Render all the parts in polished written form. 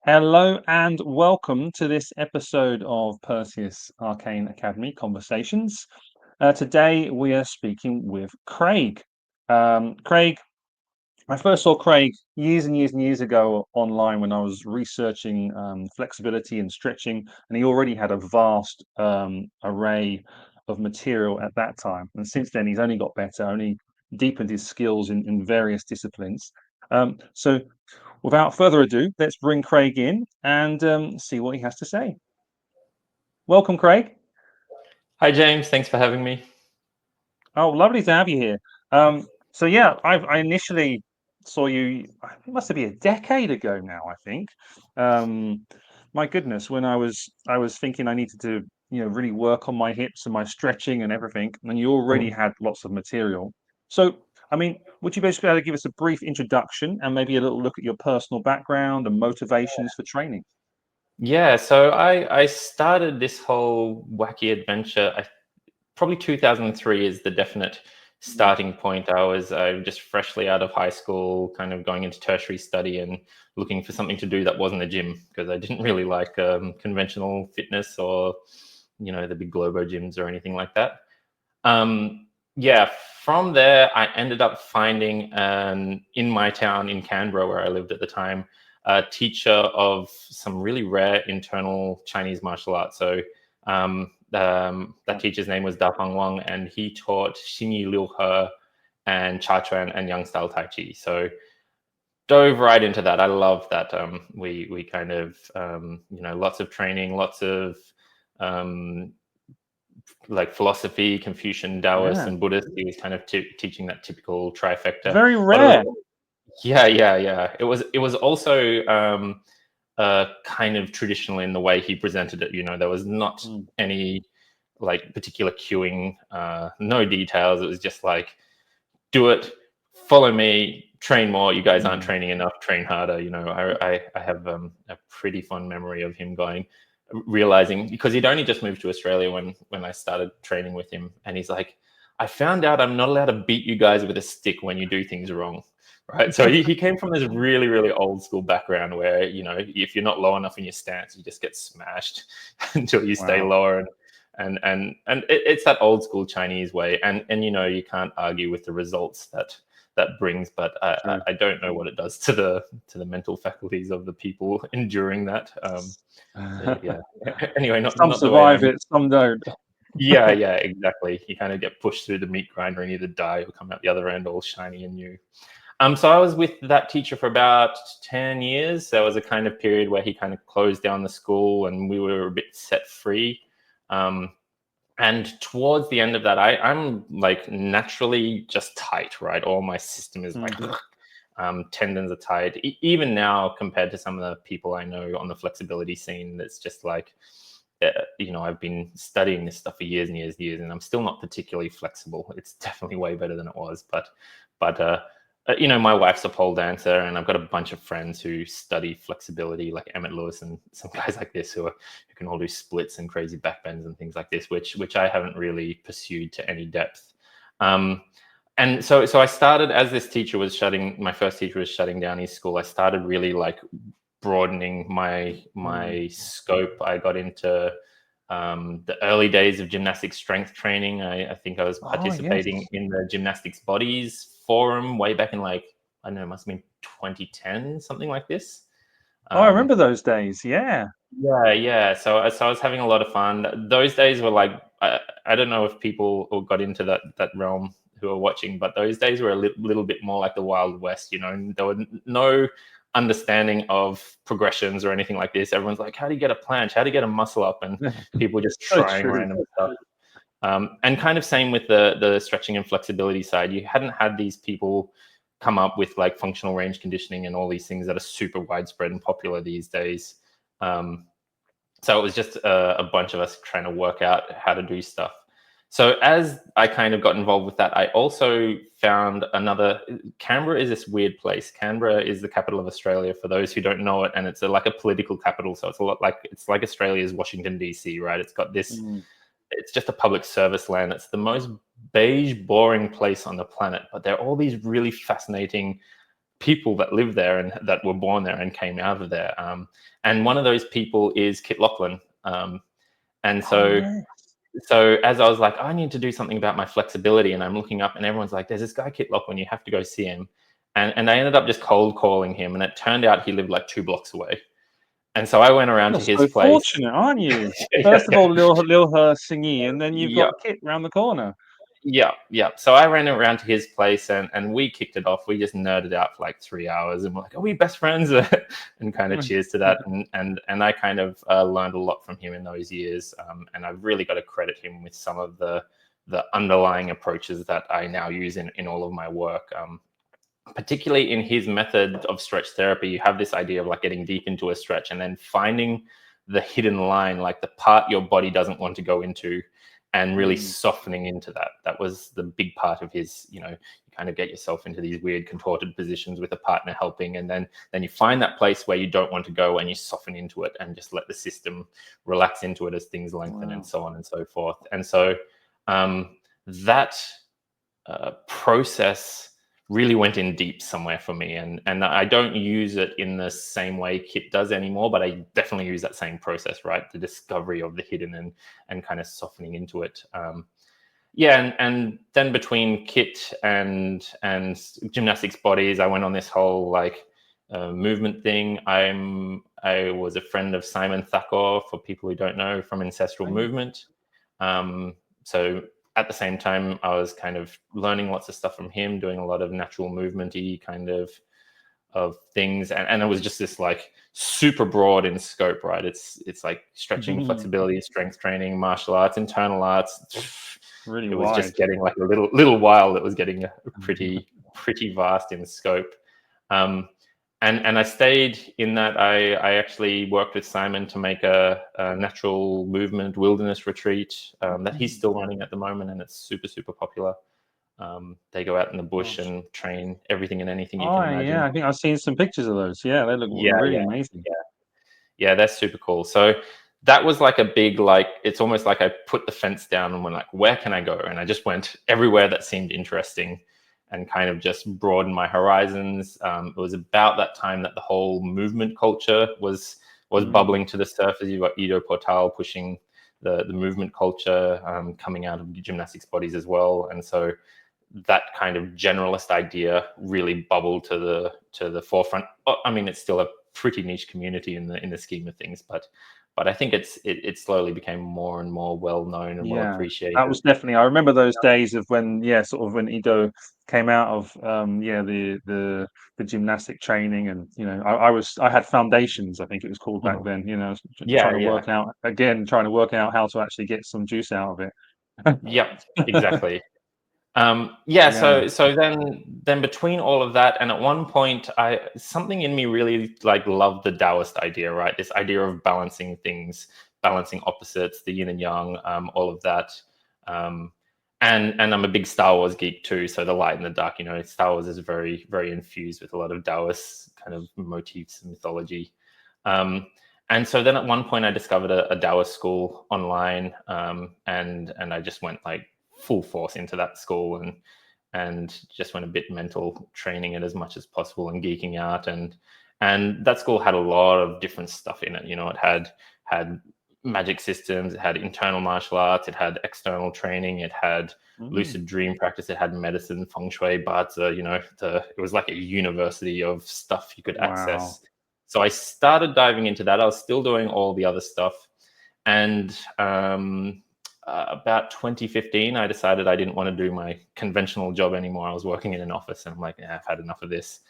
Hello and welcome to this episode of Perseus Arcane Academy Conversations. Today we are speaking with Craig. Craig, I first saw Craig years and years and years ago online when I was researching flexibility and stretching, and he already had a vast array of material at that time. And since then, he's only got better, only deepened his skills in various disciplines. So, without further ado, let's bring Craig in and see what he has to say. Welcome, Craig. Hi, James. Thanks for having me. Oh, lovely to have you here. So yeah, I initially saw you. It must have been a decade ago now, I think. Um, my goodness, when I was thinking I needed to, really work on my hips and my stretching and everything, and you already had lots of material. So, I mean, would you basically be able to give us a brief introduction and maybe a little look at your personal background and motivations for training? Yeah, so I started this whole wacky adventure. Probably 2003 is the definite starting point. I was just freshly out of high school, kind of going into tertiary study and looking for something to do that wasn't a gym because I didn't really like conventional fitness or, the big Globo gyms or anything like that. Yeah, from there, I ended up finding in my town in Canberra, where I lived at the time, a teacher of some really rare internal Chinese martial arts. So that teacher's name was Da Pang Wang, and he taught Xingyi Liu He and Cha Chuan and Yang style Tai Chi. So dove right into that. I love that. We kind of lots of training, lots of um, like philosophy, Confucian, Taoist, Yeah, and Buddhist. He was kind of teaching that typical trifecta. very But it was, rare. yeah. It was also kind of traditional in the way he presented it. There was not Mm. any like particular cueing, no details. It was just like, do it, follow me, train more. You guys aren't Mm. training enough, train harder. I have a pretty fond memory of him realizing, because he'd only just moved to Australia when I started training with him, and he's like, I found out I'm not allowed to beat you guys with a stick when you do things wrong. Right. So he came from this really, really old school background where, if you're not low enough in your stance, you just get smashed until you stay Wow. lower. It's that old school Chinese way. And you can't argue with the results that brings, but True. I don't know what it does to the mental faculties of the people enduring that. Yeah. Anyway, Some not the way survive I'm. it, some don't. Yeah, exactly. You kind of get pushed through the meat grinder and either die or come out the other end all shiny and new. So I was with that teacher for about 10 years. There was a kind of period where he kind of closed down the school and we were a bit set free. Um, and towards the end of that, I'm like naturally just tight, right? All my system is like, Mm. tendons are tight. Even now, compared to some of the people I know on the flexibility scene, that's just like, I've been studying this stuff for years and years and years, and I'm still not particularly flexible. It's definitely way better than it was, but my wife's a pole dancer, and I've got a bunch of friends who study flexibility, like Emmett Lewis and some guys like this who can all do splits and crazy backbends and things like this, which I haven't really pursued to any depth. Um, and so I started, as this teacher was my first teacher was shutting down his school. I started really like broadening Mm. my scope. I got into the early days of gymnastic strength training. I think I was Oh, yes. participating in the Gymnastics Bodies Forum way back in I don't know, it must have been 2010, something like this. Oh, I Um, remember those days. Yeah. yeah. So I was having a lot of fun. Those days were like, I don't know if people who got into that realm who are watching, but those days were a little bit more like the Wild West. There were no understanding of progressions or anything like this. Everyone's like, how do you get a planche? How do you get a muscle up? And people just So trying true. random stuff. And kind of same with the stretching and flexibility side. You hadn't had these people come up with like functional range conditioning and all these things that are super widespread and popular these days. Um, so it was just a bunch of us trying to work out how to do stuff. So as I kind of got involved with that, I also found Canberra is this weird place. Canberra is the capital of Australia, for those who don't know it, and it's like a political capital. So it's like Australia's Washington DC, right? Mm. It's just a public service land. It's the most beige, boring place on the planet, but there are all these really fascinating people that live there and that were born there and came out of there. And one of those people is Kit Lachlan. And Oh so yeah. as I was like, I need to do something about my flexibility, and I'm looking up, and everyone's like, "There's this guy Kit Lachlan, you have to go see him." And I ended up just cold calling him, and it turned out he lived like 2 blocks away. And so I went around You're to his so place. fortunate, aren't you? Yeah, First of all, Lil Her Singy, and then you've yeah, got Kit round the corner. yeah, yeah. So I ran around to his place, and we kicked it off. We just nerded out for like 3 hours, and we're like, "Are we best friends?" And kind of cheers to that. And I kind of learned a lot from him in those years. And I've really got to credit him with some of the underlying approaches that I now use in all of my work. Particularly in his method of stretch therapy, you have this idea of like getting deep into a stretch and then finding the hidden line, like the part your body doesn't want to go into, and really Mm. softening into that. That was the big part of his, you kind of get yourself into these weird contorted positions with a partner helping, and then you find that place where you don't want to go and you soften into it and just let the system relax into it as things lengthen and Wow. so on and so forth. And so that process really went in deep somewhere for me, and I don't use it in the same way Kit does anymore, but I definitely use that same process, right? The discovery of the hidden and kind of softening into it. Yeah, and then between Kit and gymnastics bodies, I went on this whole like movement thing. I was a friend of Simon Thakur, for people who don't know, from Ancestral Oh, yeah. Movement. Um, so at the same time, I was kind of learning lots of stuff from him, doing a lot of natural movementy kind of things, and it was just this like super broad in scope, right? It's like stretching, flexibility, strength training, martial arts, internal arts. Really It was wide. just getting like a little while. It was getting pretty vast in scope. Um, and I stayed in that. I actually worked with Simon to make a natural movement wilderness retreat that he's Mm. still running at the moment, and it's super popular. They go out in the bush Gosh. and train everything and anything you can Oh yeah, imagine. I think I've seen some pictures of those. Yeah, they look Yeah, really yeah, amazing. yeah, yeah. That's super cool. So that was like a big like. It's almost like I put the fence down and went like, where can I go? And I just went everywhere that seemed interesting, and kind of just broadened my horizons. It was about that time that the whole movement culture was Mm. bubbling to the surface. You got Ido Portal pushing the movement culture, coming out of gymnastics bodies as well, and so that kind of generalist idea really bubbled to the forefront. I mean, it's still a pretty niche community in the scheme of things, but I think it slowly became more and more well known and well Yeah, appreciated. that was definitely. I remember those days of when, yeah, sort of when Ido came out of, yeah, the gymnastic training, and I had foundations, I think it was called back Mhm. then. Yeah, Trying to yeah, work out again, trying to work out how to actually get some juice out of yep, it. exactly. Yeah, Yeah. so then between all of that, and at one point, I something in me really like loved the Taoist idea, right? This idea of balancing things, balancing opposites, the yin and yang, all of that. Um, and I'm a big Star Wars geek too, so the light and the dark, Star Wars is very infused with a lot of Taoist kind of motifs and mythology. Um, and so then at one point, I discovered a Taoist school online, and I just went like full force into that school and just went a bit mental, training it as much as possible and geeking out. And that school had a lot of different stuff in it. It had magic systems, it had internal martial arts, it had external training, it had Mm. lucid dream practice, it had medicine, feng shui, but it was like a university of stuff you could Wow. access. So I started diving into that. I was still doing all the other stuff, and about 2015, I decided I didn't want to do my conventional job anymore. I was working in an office, and I'm like, I've had enough of this.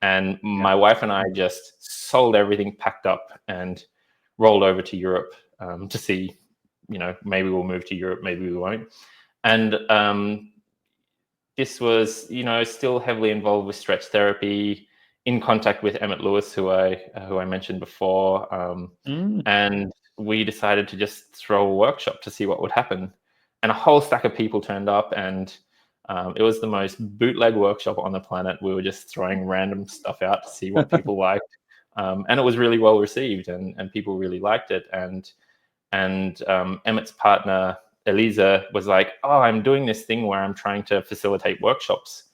And Yeah. my wife and I just sold everything, packed up, and rolled over to Europe to see, maybe we'll move to Europe, maybe we won't. And this was, still heavily involved with stretch therapy, in contact with Emmett Lewis, who I mentioned before, Mm. and we decided to just throw a workshop to see what would happen. And a whole stack of people turned up, and it was the most bootleg workshop on the planet. We were just throwing random stuff out to see what people liked, and it was really well received, and people really liked it. And Emmett's partner Eliza was like, "Oh, I'm doing this thing where I'm trying to facilitate workshops.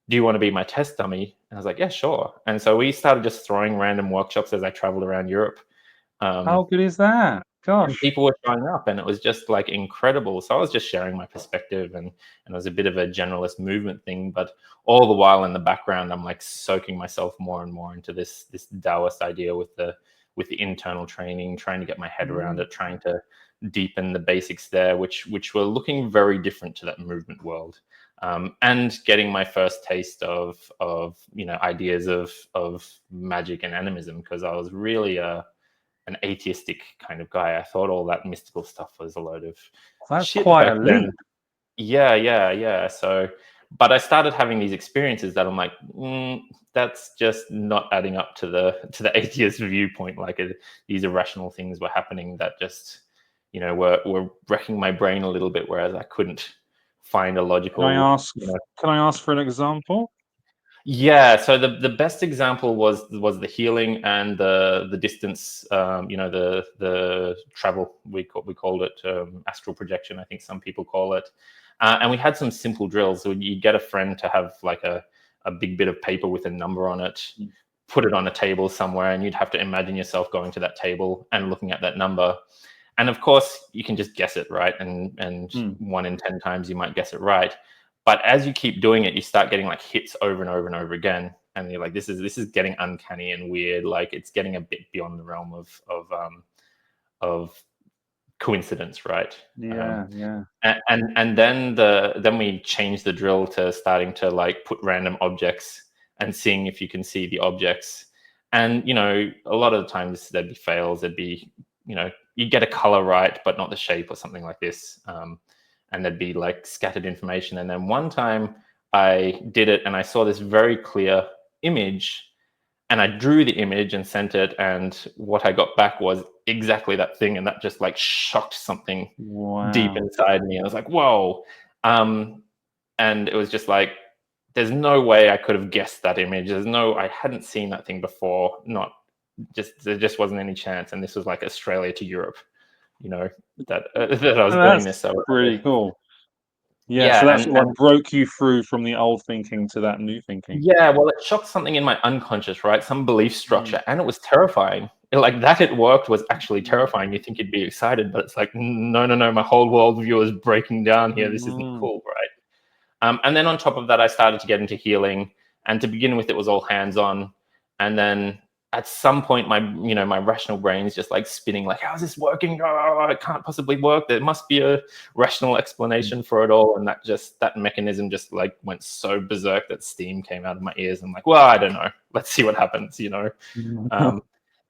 do you want to be my test dummy? And I was like, yeah, sure. And so we started just throwing random workshops as I traveled around Europe. How good is that? And Gosh. people were showing up, and it was just like incredible. So I was just sharing my perspective, and it was a bit of a generalist movement thing, but all the while in the background I'm like soaking myself more and more into this Taoist idea with the internal training, trying to get my head around Mm. it, trying to deepen the basics there, which were looking very different to that movement world. And getting my first taste of ideas of magic and animism, because I was really an atheistic kind of guy. I thought all that mystical stuff was a load of That's shit quite back a then. leap. Yeah, yeah, yeah. So, but I started having these experiences that I'm like, that's just not adding up to the atheist viewpoint. Like these irrational things were happening that just, were wrecking my brain a little bit. Whereas I couldn't find a Can I logical, ask can I ask for an example? yeah, so the best example was the healing and the distance, the travel. We called it astral projection. I think some people call it. And we had some simple drills. So you'd get a friend to have like a big bit of paper with a number on it, Mm. put it on a table somewhere, and you'd have to imagine yourself going to that table and looking at that number. And of course, you can just guess it, right? And Mm. 1 in 10 times you might guess it right. But as you keep doing it, you start getting like hits over and over and over again, and you're like, this is getting uncanny and weird. Like it's getting a bit beyond the realm of coincidence, right? Yeah, yeah. And then we changed the drill to starting to like put random objects and seeing if you can see the objects. And a lot of the times there'd be fails. There'd be you'd get a color right but not the shape or something like this. And there'd be like scattered information. And then one time I did it and I saw this very clear image, and I drew the image and sent it, and what I got back was exactly that thing, and that just like shocked something deep Wow. inside me. And I was like, whoa. um and it was just like, there's no way I could have guessed that image. I hadn't seen that thing before. Not just There just wasn't any chance. And this was like Australia to Europe, you know that that I was doing this. That's So pretty cool. Yeah, yeah, so that and sort of like broke you through from the old thinking to that new thinking. yeah, well, it shocked something in my unconscious, right? Some belief Mm. structure, and it was terrifying. Like that, it worked was actually Mm. terrifying. You think you'd be excited, but it's like, no, no, no, my whole worldview is breaking down here. This isn't Mm. cool, right? And then on top of that, I started to get into healing. And to begin with, it was all hands on. And then at some point, my rational brain is just like spinning, like, how's this working? Oh, it can't possibly work. There must be a rational explanation for it all. And that mechanism just like went so berserk that steam came out of my ears. I'm like, well, I don't know. Let's see what happens. Mm. Um,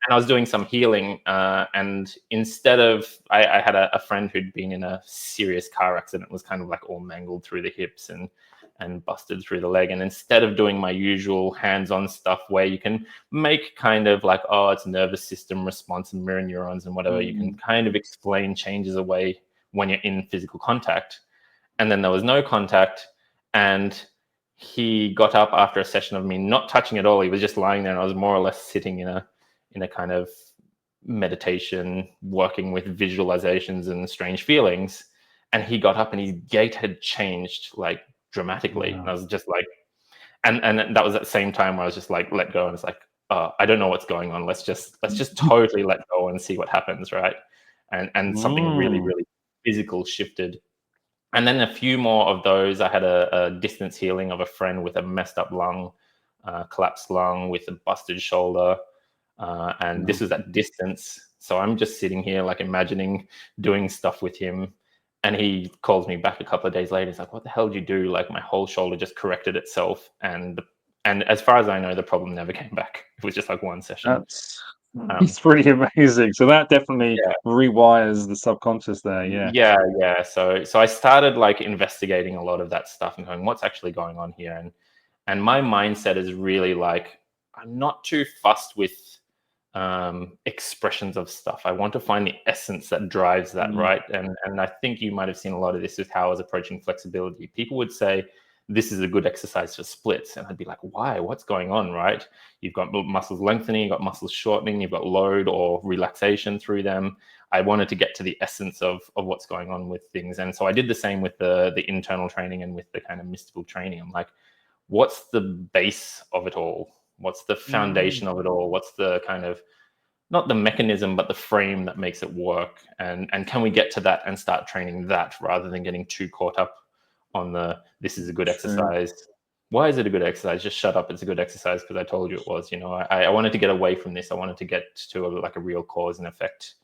and I was doing some healing, and instead of, I had a friend who'd been in a serious car accident, was kind of like all mangled through the hips and busted through the leg. And instead of doing my usual hands-on stuff where you can make kind of like, oh, it's nervous system response and mirror neurons and whatever, you can Mm. kind of explain changes away when you're in physical contact. And then there was no contact, and he got up after a session of me not touching at all. He was just lying there, and I was more or less sitting in a kind of meditation, working with visualizations and strange feelings. And he got up and his gait had changed like dramatically. And I Wow. was just like, and that was at the same time where I was just like, let go. And it's like, I don't know what's going on. Let's just totally let go and see what happens, right? And something really, Mm. really physical shifted. And then a few more of those. I had a distance healing of a friend with a messed up lung, collapsed lung with a busted shoulder. And this Wow. was at distance. So I'm just sitting here, like imagining doing stuff with him. And he calls me back a couple of days later. He's like, "What the hell did you do?" Like my whole shoulder just corrected itself, and as far as I know, the problem never came back. It was just like one session. That's Um, it's pretty amazing. So that definitely yeah, rewires the subconscious there, yeah. yeah, yeah. So I started like investigating a lot of that stuff and going, "What's actually going on here?" And my mindset is really like, I'm not too fussed with expressions of stuff. I want to find the essence that drives that, Mm. right? And I think you might have seen a lot of this with how I was approaching flexibility. People would say, this is a good exercise for splits. And I'd be like, why? What's going on, right? You've got muscles lengthening, you've got muscles shortening, you've got load or relaxation through them. I wanted to get to the essence of what's going on with things. And so I did the same with the internal training and with the kind of mystical training. I'm like, what's the base of it all? What's the Mm, foundation of it all? What's the kind of, not the mechanism, but the frame that makes it work? And can we get to that and start training that rather than getting too caught up on the, this is a good true. exercise. Why is it a good exercise? Just shut up. It's a good exercise because I told you it was. I wanted to get away from this. I wanted to get to like a real cause and effect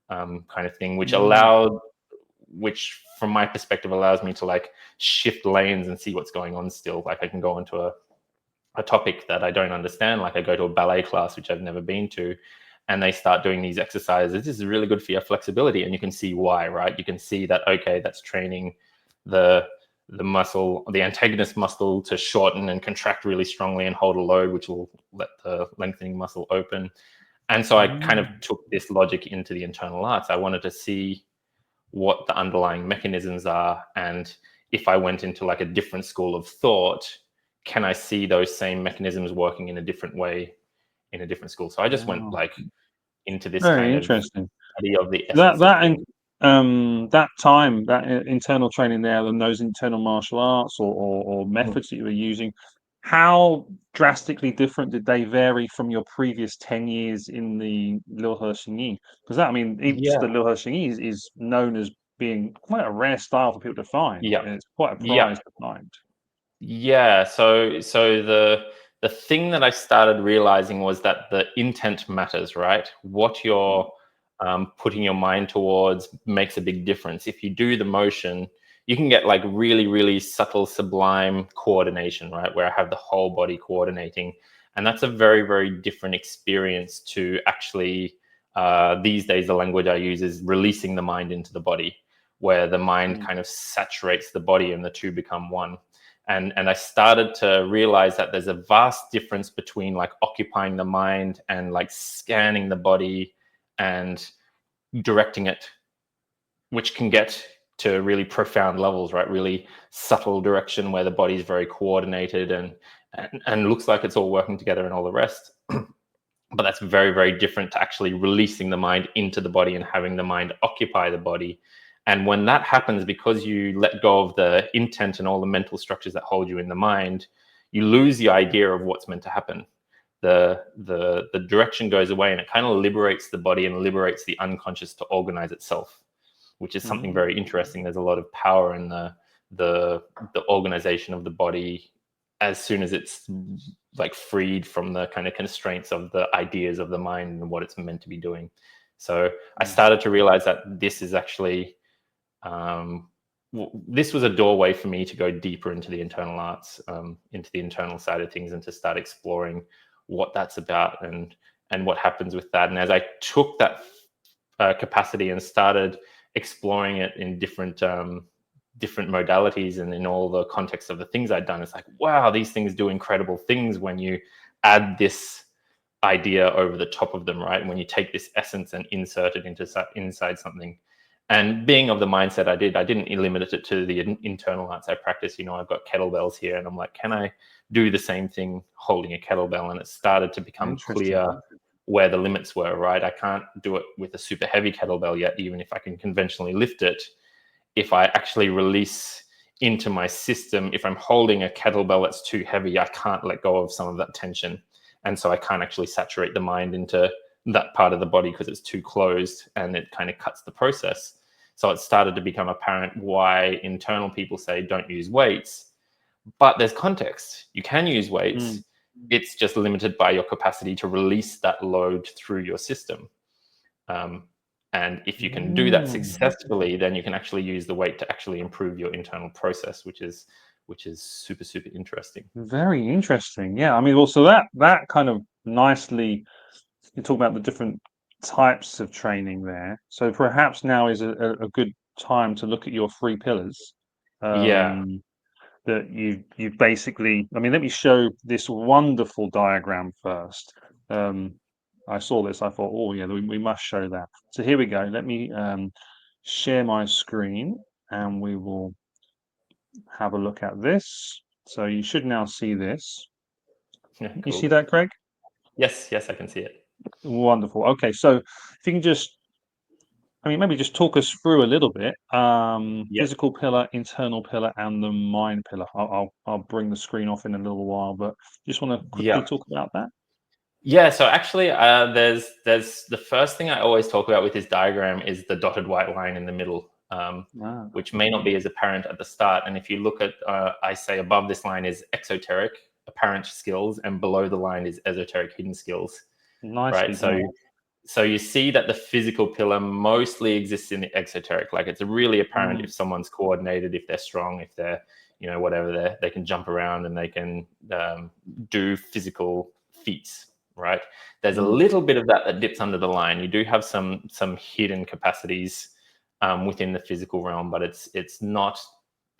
kind of thing, Mm, which from my perspective allows me to like shift lanes and see what's going on still. Like I can go into a topic that I don't understand. Like I go to a ballet class, which I've never been to, and they start doing these exercises. This is really good for your flexibility. And you can see why, right? You can see that, okay, that's training the muscle, the antagonist muscle to shorten and contract really strongly and hold a load, which will let the lengthening muscle open. And so I kind of mm. took this logic into the internal arts. I wanted to see what the underlying mechanisms are. And if I went into like a different school of thought, can I see those same mechanisms working in a different way in a different school? So I just went Wow. like into this Very kind of interesting. study of the That essence of that things. in, that time, that internal training there, and those internal martial arts or Mhm. methods that you were using, how drastically different did they vary from your previous 10 years in the Liu He? Because that, I mean, Yeah, the Liu He is known as being quite a rare style for people to find, yeah, and it's quite a yeah. prize to find. Yeah, so the thing that I started realizing was that the intent matters, right? What Mm, you're putting your mind towards makes a big difference. If you do the motion, you can get like really, really subtle, sublime coordination, right? Where I have the whole body coordinating, and that's a very, very different experience to actually. These days, the language I use is releasing the mind into the body, where the mind mm, kind of saturates the body and the two become one. And I started to realize that there's a vast difference between like occupying the mind and like scanning the body and directing it, which can get to really profound levels, right? Really subtle direction where the body's very coordinated and looks like it's all working together and all the rest. But that's very, very different to actually releasing the mind into the body and having the mind occupy the body. And when that happens, because you let go of the intent and all the mental structures that hold you in the mind, you lose the idea of what's meant to happen. The direction goes away, and it kind of liberates the body and liberates the unconscious to organize itself, which is something mm, very interesting. There's a lot of power in the the organization of the body as soon as it's like freed from the kind of constraints of the ideas of the mind and what it's meant to be doing. So I mm, started to realize that this is actually um, this was a doorway for me to go deeper into the internal arts, into the internal side of things, and to start exploring what that's about and what happens with that. And as I took that capacity and started exploring it in different modalities and in all the context of the things I'd done, it's like, wow, these things do incredible things when you add this idea over the top of them, right? When you take this essence and insert it into inside something. And being of the mindset I didn't limit it to the internal arts I practice. I've got kettlebells here, and I'm like, can I do the same thing holding a kettlebell? And it started to become interesting. clear where the limits were, right? I can't do it with a super heavy kettlebell yet, even if I can conventionally lift it. If I actually release into my system, if I'm holding a kettlebell that's too heavy, I can't let go of some of that tension. And so I can't actually saturate the mind into that part of the body because it's too closed, and it kind of cuts the process. So it started to become apparent why internal people say don't use weights, but there's context. You can use Mm, weights. It's just limited by your capacity to release that load through your system. Um, and if you can do that mm. successfully, then you can actually use the weight to actually improve your internal process, which is super, super interesting. Very interesting. Yeah, I mean, well, so that kind of nicely you talk about the different types of training there. So perhaps now is a good time to look at your three pillars. Yeah, Um, that you basically. I mean, let me show this wonderful diagram first. Um, I saw this. I thought, oh yeah, we must show that. So here we go. Let me share my screen, and we will have a look at this. So you should now see this. yeah, You see cool. that, Craig? Yes, yes, I can see it. Wonderful. Okay, so if you can just I mean, maybe just talk us through a little bit. Yeah. Physical pillar, internal pillar, and the mind pillar. I'll bring the screen off in a little while, but just want to quickly Yeah. talk about that. Yeah, so actually, there's the first thing I always talk about with this diagram is the dotted white line in the middle, Ah, which may not be as apparent at the start. And if you look at, I say above this line is exoteric, apparent skills, and below the line is esoteric, hidden skills, right? nicely So done. so you see that the physical pillar mostly exists in the exoteric. Like it's really apparent Mm, if someone's coordinated, if they're strong, if they're, whatever, they can jump around and they can do physical feats, right? There's a mm, little bit of that that dips under the line. You do have some hidden capacities within the physical realm, but it's not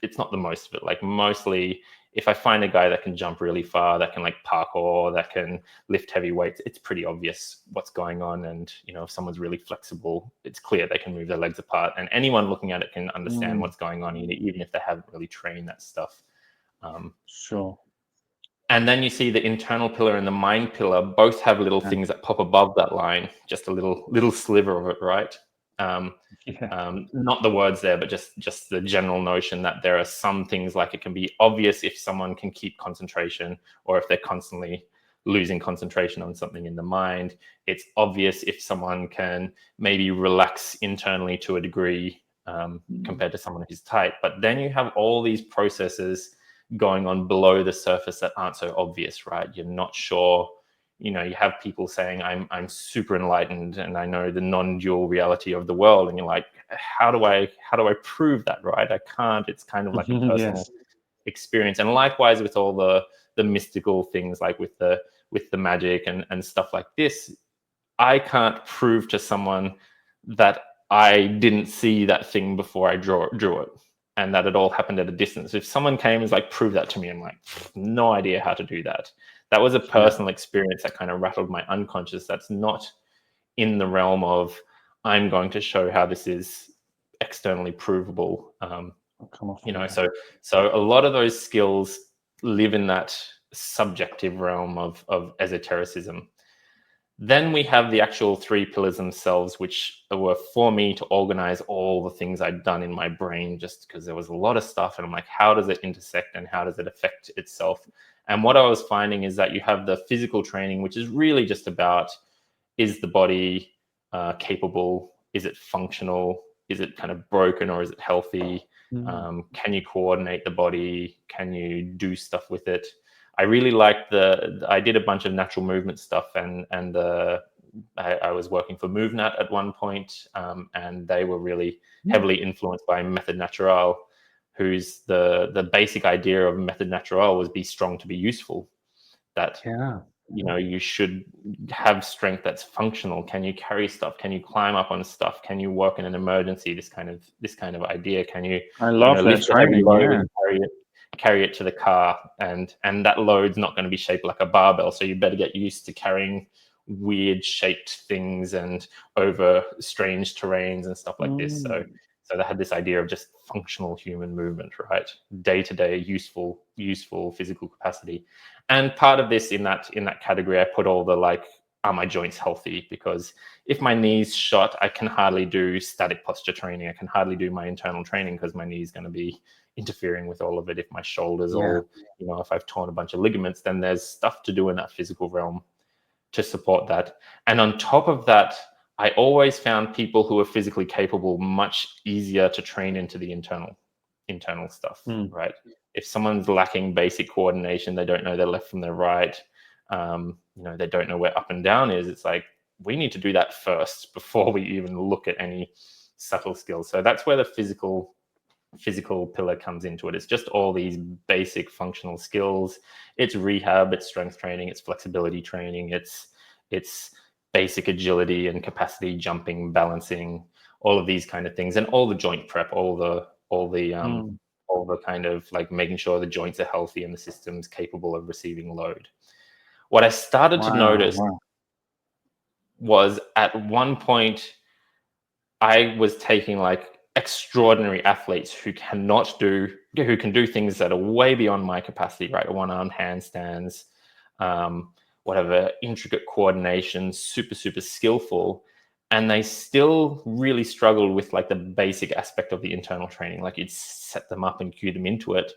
the most of it. Like mostly, if I find a guy that can jump really far, that can like parkour, that can lift heavy weights, it's pretty obvious what's going on. And if someone's really flexible, it's clear they can move their legs apart, and anyone looking at it can understand mm, what's going on, even if they haven't really trained that stuff. sure. And then you see the internal pillar and the mind pillar both have little Yeah. things that pop above that line, just a little sliver of it, right? Um, Yeah. not the words there, but just the general notion that there are some things, like it can be obvious if someone can keep concentration, or if they're constantly losing concentration on something in the mind. It's obvious if someone can maybe relax internally to a degree, Mm, compared to someone who's tight. But then you have all these processes going on below the surface that aren't so obvious, right? You're not sure. You have people saying, I'm super enlightened and I know the non-dual reality of the world, and you're like, how do I prove that, right? I can't. It's kind of like a personal yes. experience. And likewise with all the mystical things, like with the magic and stuff like this, I can't prove to someone that I didn't see that thing before I drew it, and that it all happened at a distance. If someone came and was like, prove that to me, I'm like, no idea how to do that. That was a Yeah. personal experience that kind of rattled my unconscious. That's not in the realm of, I'm going to show how this is externally provable. I'll come off You of know, there. so a lot of those skills live in that subjective realm of esotericism. Then we have the actual three pillars themselves, which were for me to organize all the things I'd done in my brain, just because there was a lot of stuff. And I'm like, how does it intersect and how does it affect itself? And what I was finding is that you have the physical training, which is really just about, is the body capable? Is it functional? Is it kind of broken, or is it healthy? Mm, Can you coordinate the body? Can you do stuff with it? I really liked I did a bunch of natural movement stuff, and I was working for MoveNat at one point, and they were really mm, heavily influenced by Method Natural, whose the basic idea of Method Natural was be strong to be useful. That yeah. you should have strength that's functional. Can you carry stuff? Can you climb up on stuff? Can you work in an emergency? This kind of idea. Can you I love their lift a heavy training. load Yeah. and carry it to the car, and that load's not going to be shaped like a barbell, so you better get used to carrying weird shaped things and over strange terrains and stuff like this. So Mm, so they had this idea of just functional human movement, right? Day to day useful physical capacity. And part of this, in that category, I put all the, like, are my joints healthy? Because if my knee's shot, I can hardly do static posture training. I can hardly do my internal training because my knee's going to be interfering with all of it. If my shoulders yeah. all, if I've torn a bunch of ligaments, then there's stuff to do in that physical realm to support that. And on top of that, I always found people who are physically capable much easier to train into the internal stuff, Mm, right? If someone's lacking basic coordination, they don't know their left from their right, they don't know where up and down is. It's like, we need to do that first before we even look at any subtle skills. So that's where the physical pillar comes into it. It's just all these basic functional skills. It's rehab, it's strength training, it's flexibility training, it's basic agility and capacity, jumping, balancing, all of these kind of things, and all the joint prep, mm. all the kind of, like, making sure the joints are healthy and the system's capable of receiving load. What I started to Wow. notice Wow. was, at one point, I was taking, like, extraordinary athletes who can do things that are way beyond my capacity, right? One-armed handstands, whatever, intricate coordination, super, super skillful. and they still really struggled with like the basic aspect of the internal training. Like you'd set them up and cue them into it,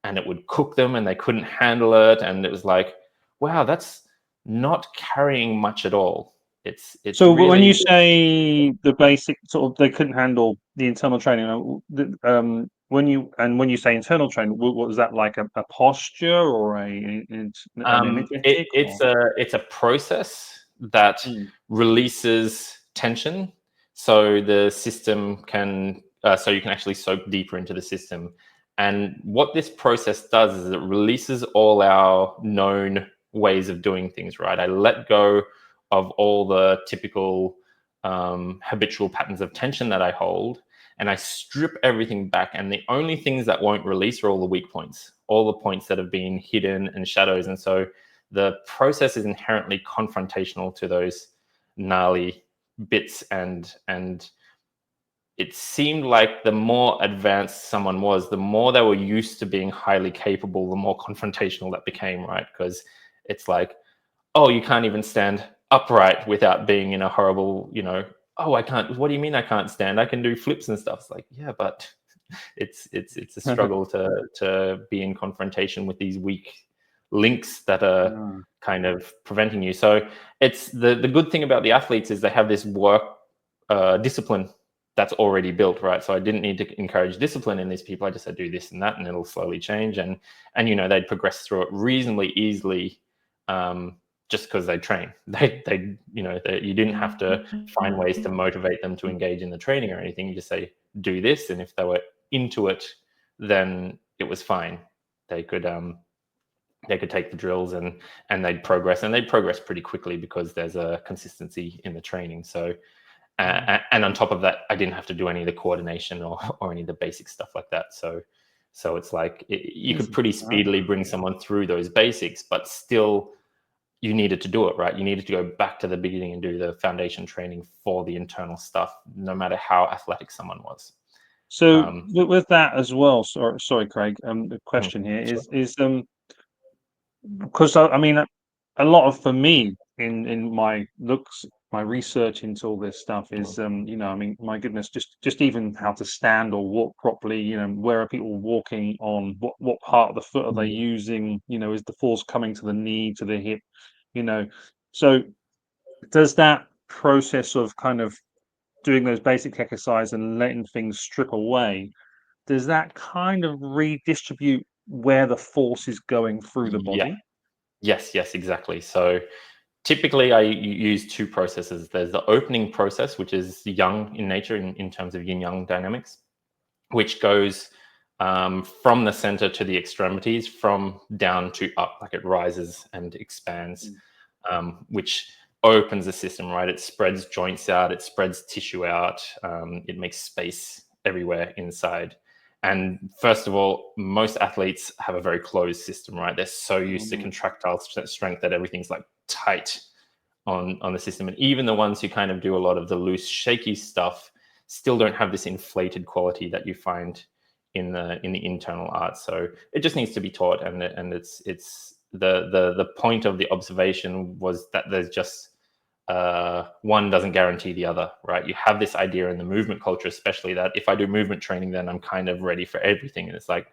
and it would cook them, and they couldn't handle it. And it was like, wow, that's not carrying much at all. It's So when you really say the basic sort of, they couldn't handle the internal training, when you say internal training, what was that, like a posture or an energetic or? it's a process that Mm, releases tension, so the system can so you can actually soak deeper into the system. And what this process does is it releases all our known ways of doing things. Right, I let go of all the typical habitual patterns of tension that I hold, and I strip everything back. And the only things that won't release are all the weak points, all the points that have been hidden and shadows. And so the process is inherently confrontational to those gnarly bits. And it seemed like the more advanced someone was, the more they were used to being highly capable, the more confrontational that became, right? Because it's like, oh, you can't even stand upright without being in a horrible, oh, I can't. What do you mean I can't stand? I can do flips and stuff. It's like, yeah, but it's a struggle to be in confrontation with these weak links that are mm, kind of preventing you. So it's the good thing about the athletes is they have this work discipline that's already built, right? So I didn't need to encourage discipline in these people. I just said do this and that, and it'll slowly change. And they'd progress through it reasonably easily, just because they train. You didn't have to find ways to motivate them to engage in the training or anything. You just say do this, and if they were into it, then it was fine. They could take the drills, and they'd progress pretty quickly because there's a consistency in the training. So and on top of that, I didn't have to do any of the coordination or any of the basic stuff like that. So it's like you could easy. pretty speedily bring someone through those basics, but still you needed to do it, right? You needed to go back to the beginning and do the foundation training for the internal stuff, no matter how athletic someone was. So um with that as well, sorry, Craig. The mm, question here sure. is because I mean, a lot of, for me, in my looks, my research into all this stuff Mm, is, I mean, my goodness, just even how to stand or walk properly. Where are people walking on? What part of the foot are they mm, using? Is the force coming to the knee, to the hip? You know, so does that process of kind of doing those basic exercise and letting things strip away, does that kind of redistribute where the force is going through the yeah. body? Yes, exactly. So typically, I use two processes. There's the opening process, which is yang in nature in terms of yin yang dynamics, which goes from the center to the extremities, from down to up, like it rises and expands, Mm, which opens the system, right? It spreads joints out, it spreads tissue out, it makes space everywhere inside. And first of all, most athletes have a very closed system, right? They're so used to mm, contractile strength that everything's like tight on the system. And even the ones who kind of do a lot of the loose, shaky stuff still don't have this inflated quality that you find in the internal art. So it just needs to be taught. And it's the point of the observation was that there's just one doesn't guarantee the other, right? You have this idea in the movement culture, especially, that if I do movement training, then I'm kind of ready for everything. And it's like,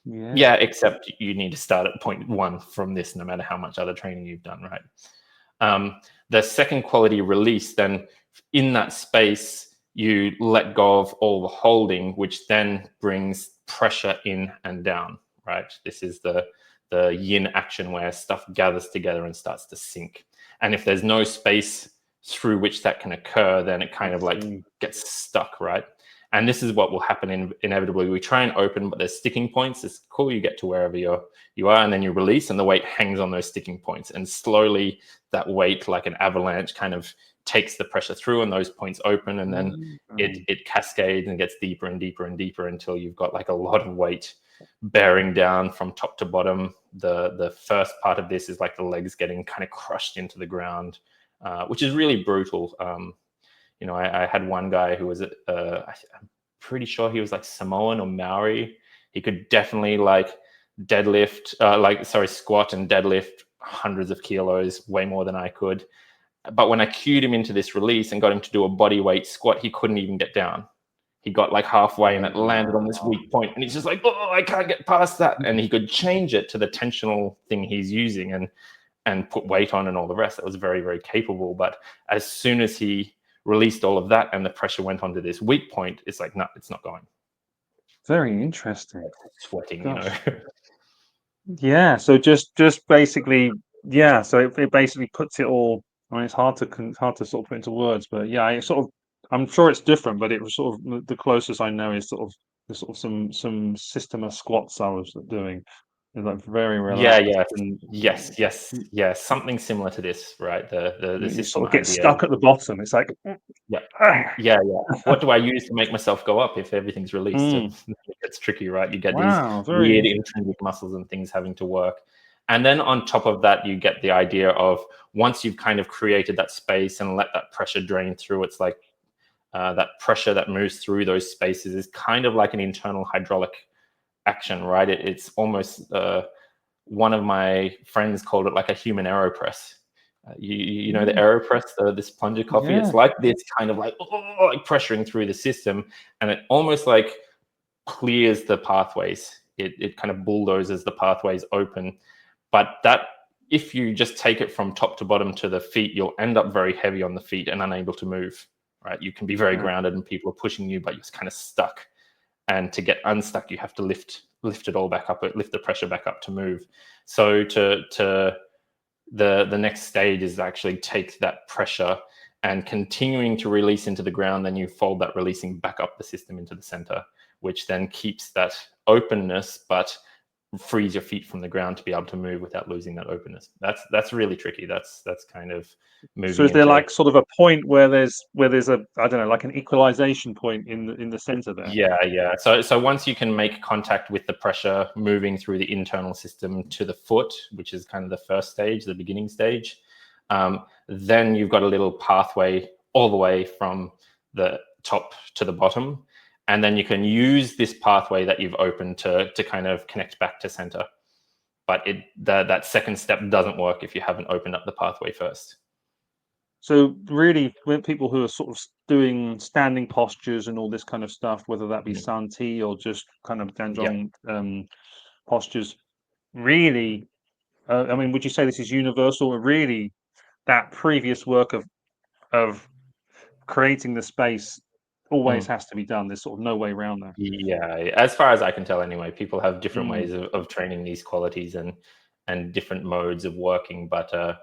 yeah. yeah, except you need to start at point one from this, no matter how much other training you've done, right? The second quality release, then in that space, you let go of all the holding, which then brings pressure in and down, right? This is the yin action where stuff gathers together and starts to sink. And if there's no space through which that can occur, then it I kind of like see. gets stuck, right? And this is what will happen inevitably. We try and open, but there's sticking points. It's cool. You get to wherever you are, and then you release, and the weight hangs on those sticking points. And slowly, that weight, like an avalanche, kind of takes the pressure through, and those points open, and then Mm, it cascades and gets deeper and deeper and deeper until you've got like a lot of weight bearing down from top to bottom. The first part of this is like the legs getting kind of crushed into the ground, which is really brutal. I had one guy who was I'm pretty sure he was like Samoan or Maori. He could definitely like squat and deadlift hundreds of kilos, way more than I could. But when I cued him into this release and got him to do a body weight squat, he couldn't even get down. He got like halfway and it landed on this weak point, and he's just like, oh, I can't get past that. And he could change it to the tensional thing he's using and put weight on and all the rest. It was very, very capable. But as soon as he released all of that and the pressure went onto this weak point, it's like, no, it's not going. Very interesting. Sweating, Gosh. you know. Yeah. So just basically, yeah. So it basically puts it all. I mean, it's hard to sort of put into words, but yeah, I sort of. I'm sure it's different, but it was sort of the closest I know is sort of some system of squats I was doing. It's like very Yeah, relaxed yeah, and yes, something similar to this, right? The you system sort of get idea. stuck at the bottom. It's like, Yeah, yeah. What do I use to make myself go up if everything's released? mm, It's tricky, right? You get these wow, very weird interesting. intrinsic muscles and things having to work. And then on top of that, you get the idea of once you've kind of created that space and let that pressure drain through, it's like that pressure that moves through those spaces is kind of like an internal hydraulic action, right? It's almost one of my friends called it like a human aeropress. You know the AeroPress, this plunger coffee. Yeah. It's like this kind of like, like pressuring through the system, and it almost like clears the pathways. It kind of bulldozes the pathways open. But that, if you just take it from top to bottom to the feet, you'll end up very heavy on the feet and unable to move. Right? You can be very Yeah. grounded, and people are pushing you, but you're kind of stuck. And to get unstuck, you have to lift it all back up, lift the pressure back up to move. So the next stage is actually take that pressure and continuing to release into the ground, then you fold that releasing back up the system into the center, which then keeps that openness but frees your feet from the ground to be able to move without losing that openness. That's really tricky. That's kind of So moving is there into. like sort of a point where there's a, I don't know, like an equalization point in the center there? Yeah. So once you can make contact with the pressure moving through the internal system to the foot, which is kind of the first stage, the beginning stage, then you've got a little pathway all the way from the top to the bottom, and then you can use this pathway that you've opened to kind of connect back to center. But that second step doesn't work if you haven't opened up the pathway first. So really, when people who are sort of doing standing postures and all this kind of stuff, whether that be Mm. Santi or just kind of Yeah. Danjong postures, really, I mean, would you say this is universal? Or really, that previous work of creating the space always Mm. has to be done. There's sort of no way around that. Yeah, as far as I can tell, anyway, people have different Mm, ways of training these qualities and different modes of working. But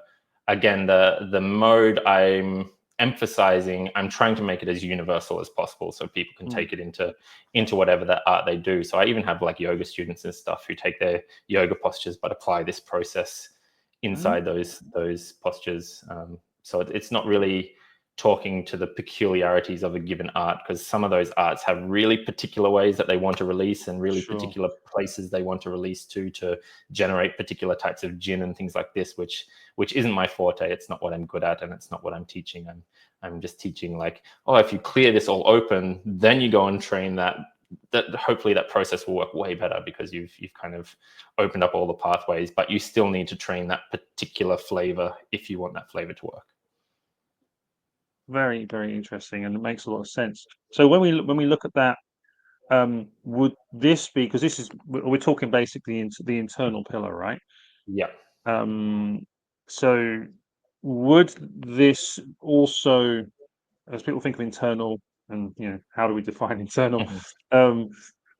again, the mode I'm emphasizing, I'm trying to make it as universal as possible, so people can mm, take it into whatever that art they do. So I even have like yoga students and stuff who take their yoga postures but apply this process mm, inside those postures. So it's not really talking to the peculiarities of a given art, because some of those arts have really particular ways that they want to release and really sure. particular places they want to release to generate particular types of gin and things like this, which isn't my forte. It's not what I'm good at, and it's not what I'm teaching. I'm just teaching like, oh, if you clear this all open, then you go and train that hopefully that process will work way better because you've kind of opened up all the pathways, but you still need to train that particular flavor if you want that flavor to work. Very, very interesting, and it makes a lot of sense. So when we look at that, would this be, because this is we're talking basically into the internal pillar, right? Yeah. Um, so would this also, as people think of internal, and how do we define internal? Mhm.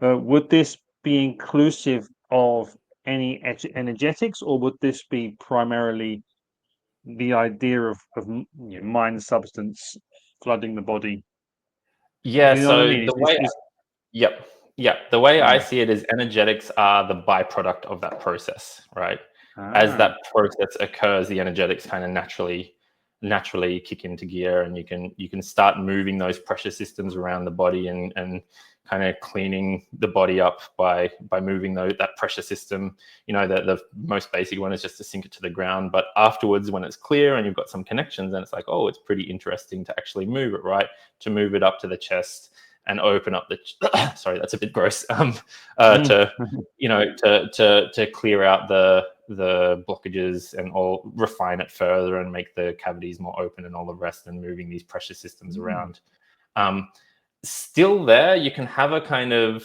Um, would this be inclusive of any energetics, or would this be primarily the idea of mind substance flooding the body? Yeah. You know what I So mean? the way, yep, yeah, the way I Yeah. see it is energetics are the byproduct of that process, right? As Ah, that process occurs, the energetics kind of naturally kick into gear, and you can start moving those pressure systems around the body and kind of cleaning the body up by moving that pressure system. The most basic one is just to sink it to the ground, but afterwards, when it's clear and you've got some connections, then it's like, oh, it's pretty interesting to actually move it, right? To move it up to the chest and open up the sorry, that's a bit gross. mm, To clear out the blockages and all, refine it further and make the cavities more open and all the rest, and moving these pressure systems around. Still there, you can have a kind of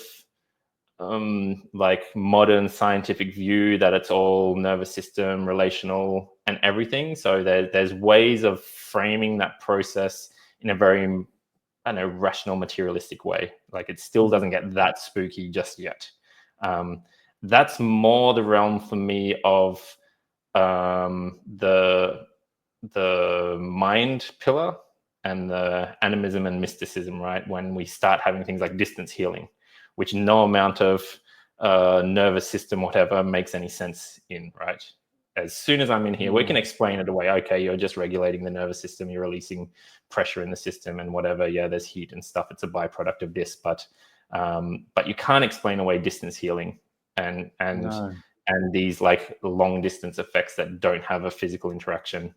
like modern scientific view that it's all nervous system, relational, and everything. So there's ways of framing that process in a very, I don't know, rational, materialistic way. Like it still doesn't get that spooky just yet. That's more the realm for me of the mind pillar and the animism and mysticism, right? When we start having things like distance healing, which no amount of nervous system, whatever, makes any sense in, right? As soon as I'm in here, we can explain it away. Okay, you're just regulating the nervous system, you're releasing pressure in the system and whatever. Yeah, there's heat and stuff. It's a byproduct of this, but you can't explain away distance healing and these like long distance effects that don't have a physical interaction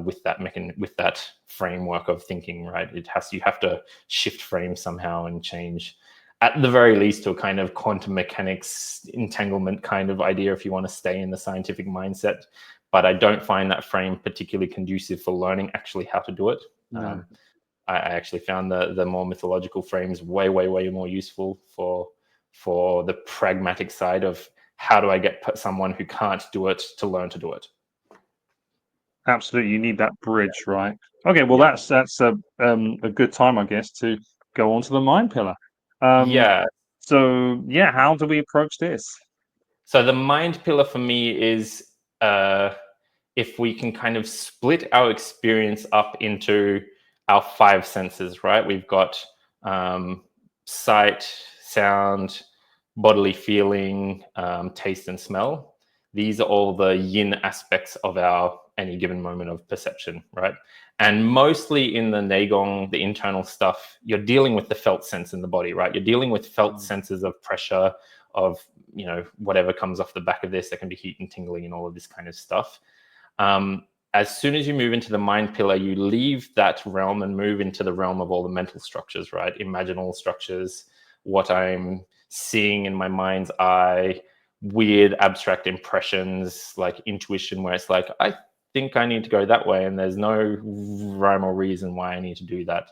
with that framework of thinking, right? You have to shift frame somehow and change, at the very least, to a kind of quantum mechanics entanglement kind of idea if you want to stay in the scientific mindset. But I don't find that frame particularly conducive for learning actually how to do it. No. I actually found the more mythological frames way more useful for the pragmatic side of how do I get someone who can't do it to learn to do it. Absolutely, you need that bridge, right? Okay, well, that's a good time, I guess, to go on to the mind pillar. Yeah. So yeah, how do we approach this? So the mind pillar for me is if we can kind of split our experience up into our five senses, right? We've got sight, sound, bodily feeling, taste, and smell. These are all the yin aspects of our any given moment of perception, right? And mostly in the Neigong, the internal stuff, you're dealing with the felt sense in the body, right? You're dealing with felt senses of pressure, of, you know, whatever comes off the back of this. There can be heat and tingling and all of this kind of stuff. As soon as you move into the mind pillar, you leave that realm and move into the realm of all the mental structures, right? Imaginal structures, what I'm seeing in my mind's eye, weird abstract impressions, like intuition, where it's like, I think I need to go that way, and there's no rhyme or reason why I need to do that.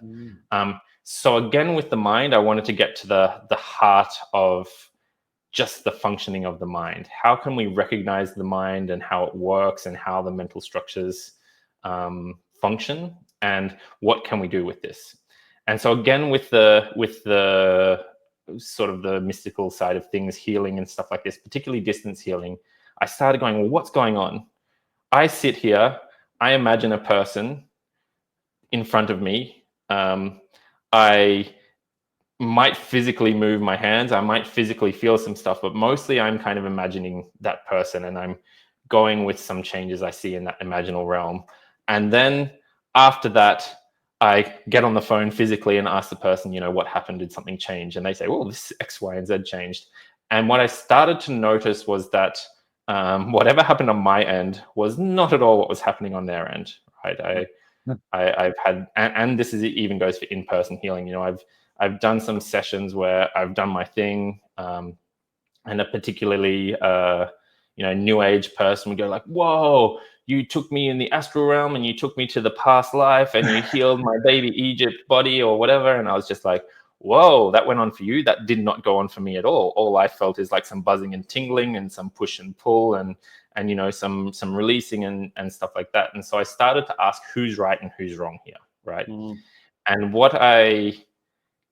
So again, with the mind, I wanted to get to the heart of just the functioning of the mind. How can we recognize the mind and how it works and how the mental structures function, and what can we do with this? And so again, with the sort of the mystical side of things, healing and stuff like this, particularly distance healing, I started going, well, what's going on? I sit here, I imagine a person in front of me. I might physically move my hands, I might physically feel some stuff, but mostly I'm kind of imagining that person, and I'm going with some changes I see in that imaginal realm. And then after that, I get on the phone physically and ask the person, you know, what happened? Did something change? And they say, well, this X, Y, and Z changed. And what I started to notice was that whatever happened on my end was not at all what was happening on their end, right? I've had, and this is even goes for in-person healing. You know, I've done some sessions where I've done my thing, and a particularly new age person would go like, "Whoa, you took me in the astral realm and you took me to the past life and you healed my baby Egypt body or whatever." And I was just like, "Whoa, that went on for you. That did not go on for me at all. All I felt is like some buzzing and tingling and some push and pull and you know, some releasing and stuff like that." And so I started to ask who's right and who's wrong here, right? And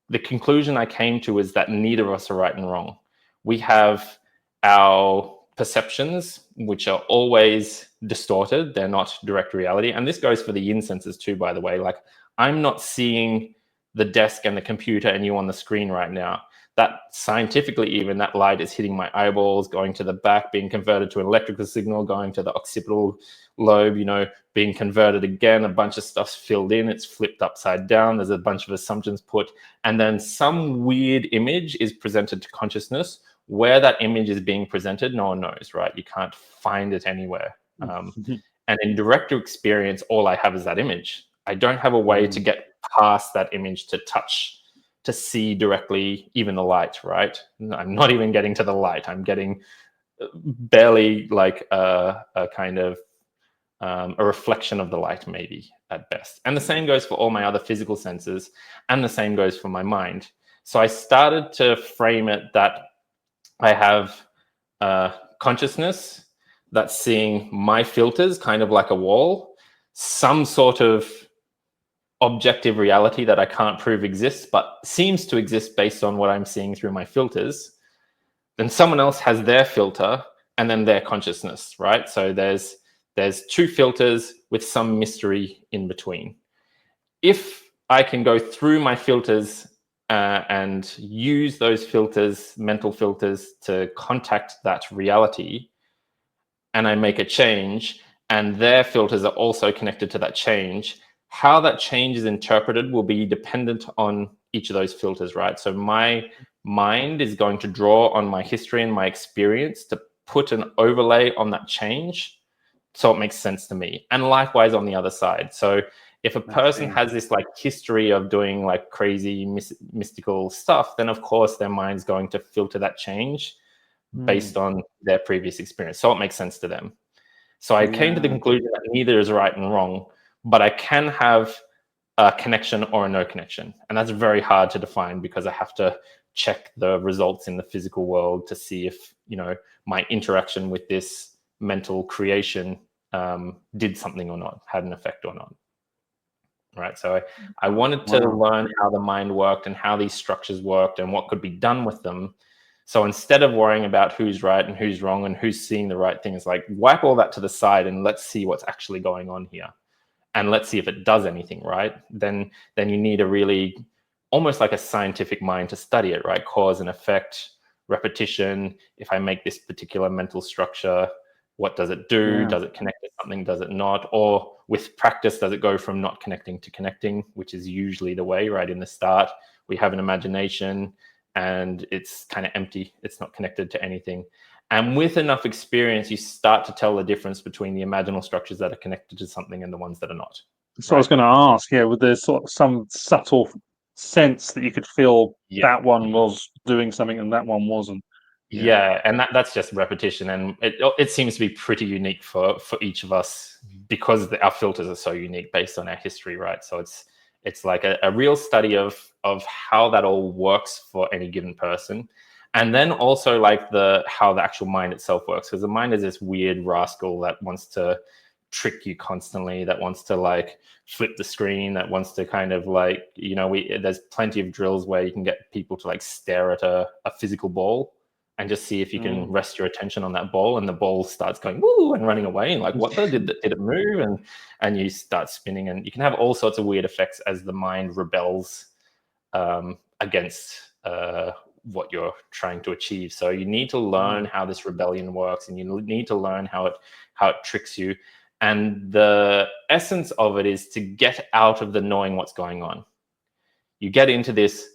the conclusion I came to is that neither of us are right and wrong. We have our perceptions, which are always distorted. They're not direct reality. And this goes for the yin senses too, by the way. Like, I'm not seeing the desk and the computer and you on the screen right now. That scientifically, even that light is hitting my eyeballs, going to the back, being converted to an electrical signal, going to the occipital lobe, you know, being converted again, a bunch of stuff's filled in, it's flipped upside down, there's a bunch of assumptions put, and then some weird image is presented to consciousness. Where that image is being presented, no one knows, right? You can't find it anywhere. And in direct experience, all I have is that image. I don't have a way to get past that image, to touch, to see directly even the light, right? I'm not even getting to the light. I'm getting barely like a kind of a reflection of the light, maybe at best. And the same goes for all my other physical senses, and the same goes for my mind. So I started to frame it that I have consciousness that's seeing my filters kind of like a wall, some sort of objective reality that I can't prove exists, but seems to exist based on what I'm seeing through my filters. Then someone else has their filter, and then their consciousness, right? So there's two filters with some mystery in between. If I can go through my filters and use those filters, mental filters, to contact that reality, and I make a change, and their filters are also connected to that change, how that change is interpreted will be dependent on each of those filters, right? So my mind is going to draw on my history and my experience to put an overlay on that change so it makes sense to me. And likewise on the other side. So if a person has this like history of doing like crazy mystical stuff, then of course their mind's going to filter that change based on their previous experience. So it makes sense to them. So I came to the conclusion that neither is right and wrong, but I can have a connection or a no connection. And that's very hard to define because I have to check the results in the physical world to see if, my interaction with this mental creation did something or not, had an effect or not. Right. So I wanted to learn how the mind worked and how these structures worked and what could be done with them. So instead of worrying about who's right and who's wrong and who's seeing the right things, like wipe all that to the side and let's see what's actually going on here. And let's see if it does anything, right? Then you need a really almost like a scientific mind to study it, right? Cause and effect, repetition. If I make this particular mental structure, what does it do? Does it connect to something? Does it not? Or with practice, does it go from not connecting to connecting, which is usually the way, right? In the start, we have an imagination and it's kind of empty. It's not connected to anything. And with enough experience, you start to tell the difference between the imaginal structures that are connected to something and the ones that are not. So I was going to ask, with there sort of some subtle sense that you could feel that one was doing something and that one wasn't. Yeah, and that's just repetition, and it seems to be pretty unique for each of us because our filters are so unique based on our history, right? So it's like a real study of how that all works for any given person, and then also like how the actual mind itself works, because the mind is this weird rascal that wants to trick you constantly, that wants to like flip the screen, that wants to kind of like there's plenty of drills where you can get people to like stare at a physical ball and just see if you can rest your attention on that ball, and the ball starts going woo and running away, and like did it move, and you start spinning, and you can have all sorts of weird effects as the mind rebels against what you're trying to achieve. So you need to learn how this rebellion works, and you need to learn how it tricks you. And the essence of it is to get out of the knowing what's going on. You get into this,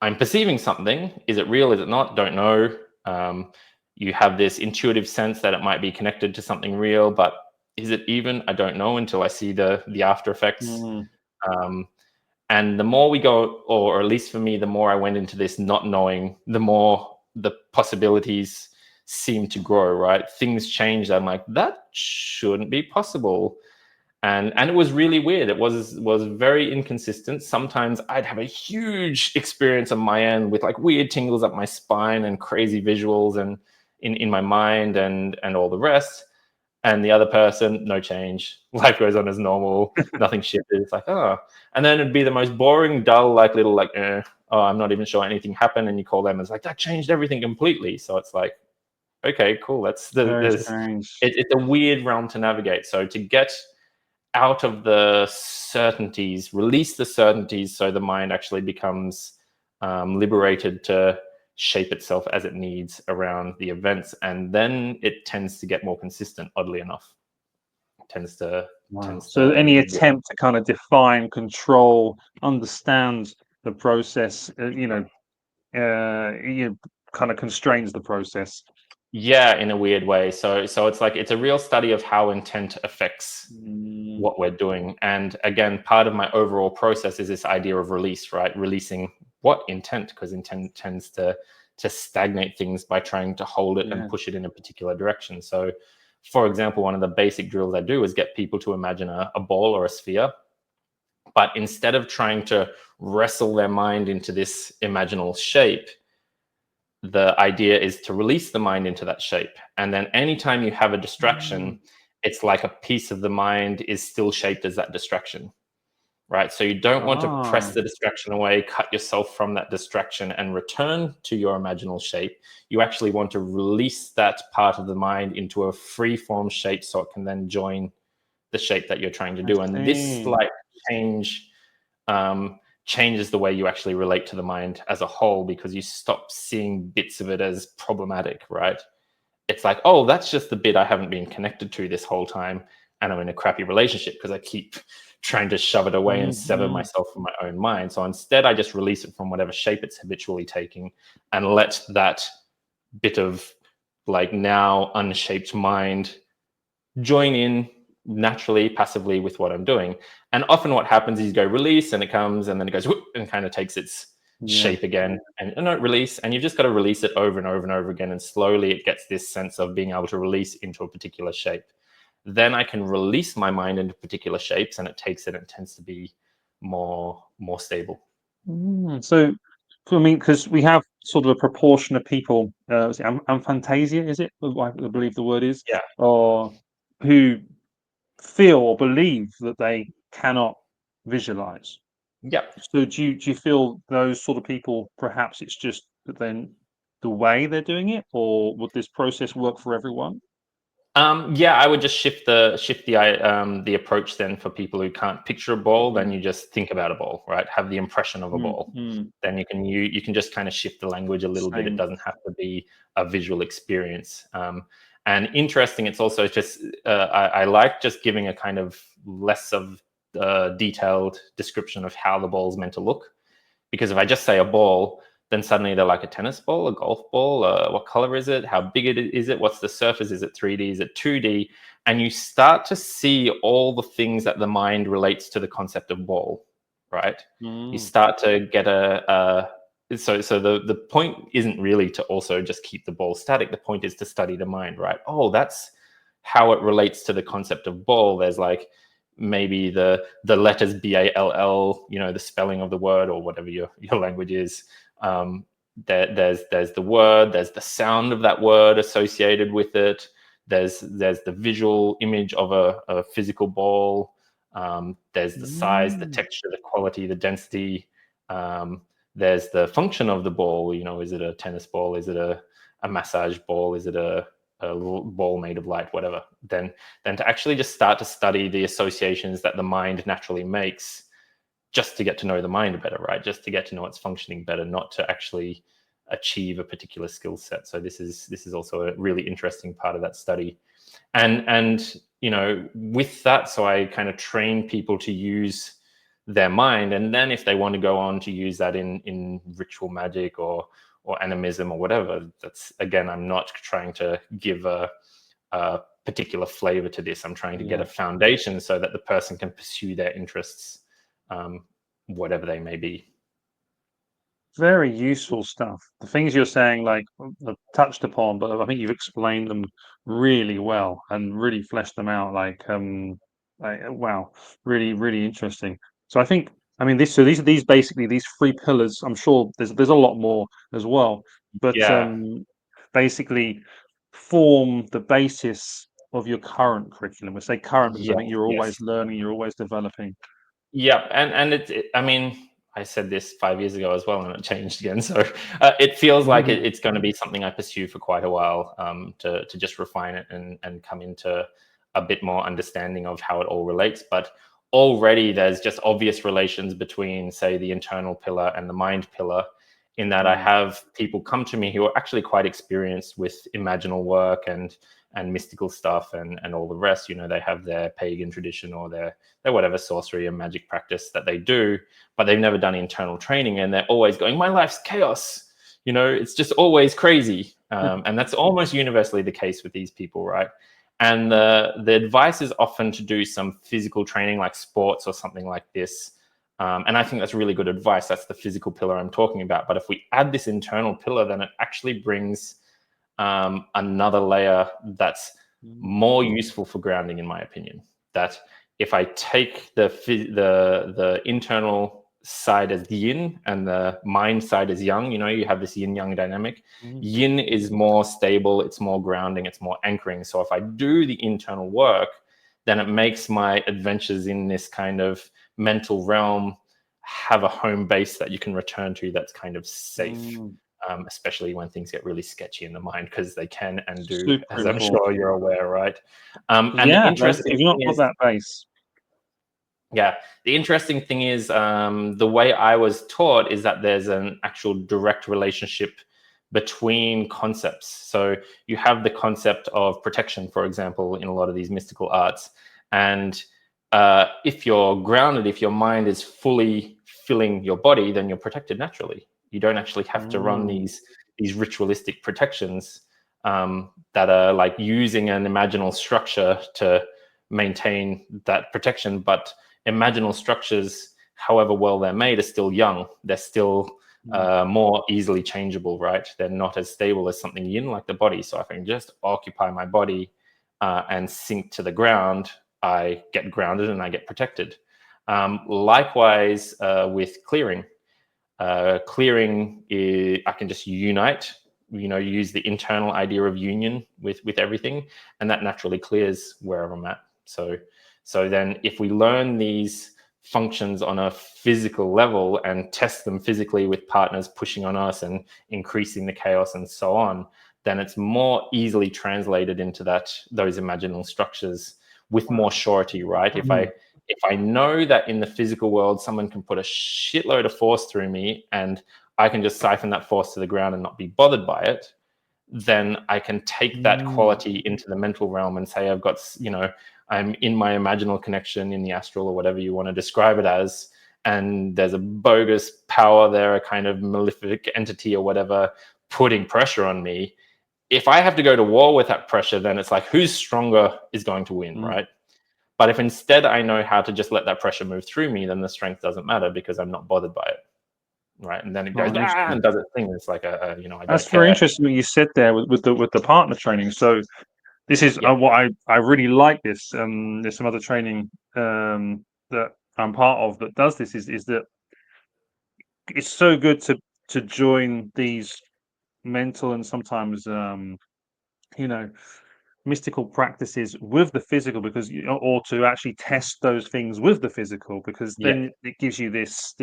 I'm perceiving something. Is it real? Is it not? Don't know. You have this intuitive sense that it might be connected to something real, but is it even? I don't know until I see the after effects. And the more we go, or at least for me, the more I went into this not knowing, the more the possibilities seem to grow, right? Things change. I'm like, that shouldn't be possible. And it was really weird. It was very inconsistent. Sometimes I'd have a huge experience on my end with like weird tingles up my spine and crazy visuals and in my mind and all the rest. And the other person, no change. Life goes on as normal. Nothing shifted. It's like, oh. And then it'd be the most boring, dull, like little like, oh, I'm not even sure anything happened. And you call them, it's like, that changed everything completely. So it's like, okay, cool. It's a weird realm to navigate. So to get out of the certainties, release the certainties, so the mind actually becomes liberated to shape itself as it needs around the events, and then it tends to get more consistent. Oddly enough, so any attempt to kind of define, control, understand the process, kind of constrains the process. Yeah, in a weird way. So it's like it's a real study of how intent affects what we're doing. And again, part of my overall process is this idea of release, right? Releasing what intent, because intent tends to to stagnate things by trying to hold it and Yeah. push it in a particular direction. So, for example, one of the basic drills I do is get people to imagine a ball or a sphere, but instead of trying to wrestle their mind into this imaginal shape, the idea is to release the mind into that shape. And then anytime you have a Mm. distraction, it's like a piece of the mind is still shaped as that distraction, right? So you don't want to Ah, press the distraction away, cut yourself from that distraction, and return to your imaginal shape. You actually want to release that part of the mind into a free form shape so it can then join the shape that you're trying to I do. And this see. slight change changes the way you actually relate to the mind as a whole, because you stop seeing bits of it as problematic, right? It's like, oh, that's just the bit I haven't been connected to this whole time, and I'm in a crappy relationship because I keep trying to shove it away and sever Mhm. myself from my own mind. So instead, I just release it from whatever shape it's habitually taking and let that bit of like now unshaped mind join in naturally, passively with what I'm doing. And often what happens is you go release and it comes and then it goes whoop, and kind of takes its Yeah. shape again and no release. And you've just got to release it over and over and over again. And slowly it gets this sense of being able to release into a particular shape. Then I can release my mind into particular shapes and it takes it and tends to be more stable. So, I mean, because we have sort of a proportion of people, is it aphantasia, is it? I believe the word is, Yeah. or who feel or believe that they cannot visualize. Yeah. So, do you feel those sort of people, perhaps it's just that then the way they're doing it, or would this process work for everyone? Yeah, I would just shift the approach then for people who can't picture a ball. Then Mm, you just think about a ball, right? Have the impression of a mm, ball. mm. Then you can just kind of shift the language a little bit. It Same. doesn't have to be a visual experience. And interesting, it's also just I like just giving a kind of less of detailed description of how the ball is meant to look, because if I just say a ball, then suddenly they're like a tennis ball, a golf ball. What color is it? How big is it? What's the surface? Is it 3D? Is it 2D? And you start to see all the things that the mind relates to the concept of ball, right? You Mm, start to get so the point isn't really to also just keep the ball static. The point is to study the mind, right? Oh, that's how it relates to the concept of ball. There's like maybe the letters BALL, the spelling of the word or whatever your language is. Um, there's the word, there's the sound of that word associated with it. There's the visual image of a physical ball. There's the size, the mm, texture, the quality, the density. Um, there's the function of the ball. Is it a tennis ball? Is it a massage ball? Is it a little ball made of light? Whatever. Then to actually just start to study the associations that the mind naturally makes, just to get to know the mind better, right? Just to get to know its functioning better, not to actually achieve a particular skill set. So this is also a really interesting part of that study. And with that, so I kind of train people to use their mind, and then if they want to go on to use that in ritual magic or animism or whatever, that's again, I'm not trying to give a particular flavor to this. I'm trying to get yeah. a foundation so that the person can pursue their interests, um, whatever they may be. Very useful stuff. The things you're saying, like, I've touched upon, but I think you've explained them really well and really fleshed them out. Wow, really, really interesting. So I mean, these basically these three pillars. I'm sure there's a lot more as well, but Yeah. basically form the basis of your current curriculum. We say current because I Yes. think you're always Yes. learning, you're always developing. Yeah, and I mean, I said this 5 years ago as well, and it changed again. So it feels like it's going to be something I pursue for quite a while, to just refine it and come into a bit more understanding of how it all relates. But already there's just obvious relations between, say, the internal pillar and the mind pillar, in that I Mm, have people come to me who are actually quite experienced with imaginal work and mystical stuff and all the rest. They have their pagan tradition or their whatever sorcery and magic practice that they do, but they've never done internal training, and they're always going, my life's chaos. It's just always crazy. And that's almost universally the case with these people, right? And the advice is often to do some physical training like sports or something like this, And I think that's really good advice. That's the physical pillar I'm talking about. But if we add this internal pillar, then it actually brings another layer that's Mm. more useful for grounding, in my opinion. That if I take the internal side as yin and the mind side as yang, you have this yin yang dynamic. Mm. Yin is more stable, it's more grounding, it's more anchoring. So if I do the internal work, then it makes my adventures in this kind of mental realm have a home base that you can return to that's kind of safe. Mm. Especially when things get really sketchy in the mind, because they can and do, Super as I'm important. sure you're aware, right? And the Yeah, interesting if you've not thing got is, that base. yeah, the interesting thing is, the way I was taught is that there's an actual direct relationship between concepts. So you have the concept of protection, for example, in a lot of these mystical arts. And if you're grounded, if your mind is fully filling your body, then you're protected naturally. You don't actually have to run Mm. these ritualistic protections that are like using an imaginal structure to maintain that protection. But imaginal structures, however well they're made, are still young. They're still Mm. more easily changeable, right? They're not as stable as something yin like the body. So if I can just occupy my body and sink to the ground, I get grounded and I get protected. Likewise, with clearing. Clearing is, I can just unite, use the internal idea of union with everything, and that naturally clears wherever I'm at. So then if we learn these functions on a physical level and test them physically with partners pushing on us and increasing the chaos and so on, then it's more easily translated into those imaginal structures with more Wow. surety, right? If Mhm. I know that in the physical world someone can put a shitload of force through me and I can just siphon that force to the ground and not be bothered by it, then I can take that Mm. quality into the mental realm and say I've got, I'm in my imaginal connection in the astral or whatever you want to describe it as, and there's a bogus power there, a kind of malefic entity or whatever, putting pressure on me. If I have to go to war with that pressure, then it's like who's stronger is going to win, Mm. right? But if instead I know how to just let that pressure move through me, then the strength doesn't matter because I'm not bothered by it, right? And then it goes Oh, interesting. and does its thing. It's like I That's don't very care. interesting what you said there with the partner training. So this is Yeah, what I really like this. There's some other training that I'm part of that does this. Is that it's so good to join these mental and sometimes you know mystical practices with the physical because or to actually test those things with the physical because yeah, then it gives you this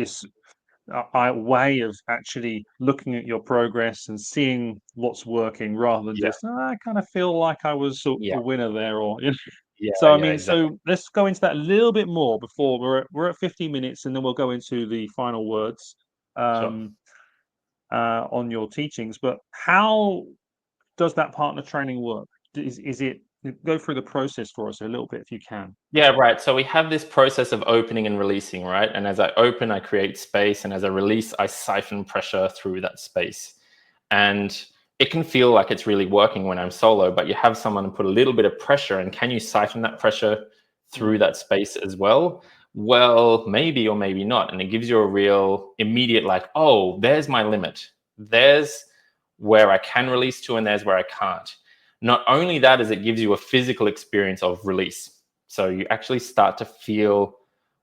way of actually looking at your progress and seeing what's working rather than yeah, just I kind of feel like I was yeah, a winner there or you know. yeah, So I yeah, mean, exactly. so let's go into that a little bit more before we're at 15 minutes and then we'll go into the final words Sure. um, on your teachings. But how does that partner training work? Is it go through the process for us a little bit if you can? Yeah, right. So we have this process of opening and releasing, right? And as I open, I create space, and as I release, I siphon pressure through that space. And it can feel like it's really working when I'm solo, but you have someone put a little bit of pressure, and can you siphon that pressure through Mm. that space as well? Well, maybe or maybe not. And it gives you a real immediate, like, oh, there's my limit. There's where I can release to, and there's where I can't. Not only that, is it gives you a physical experience of release. So you actually start to feel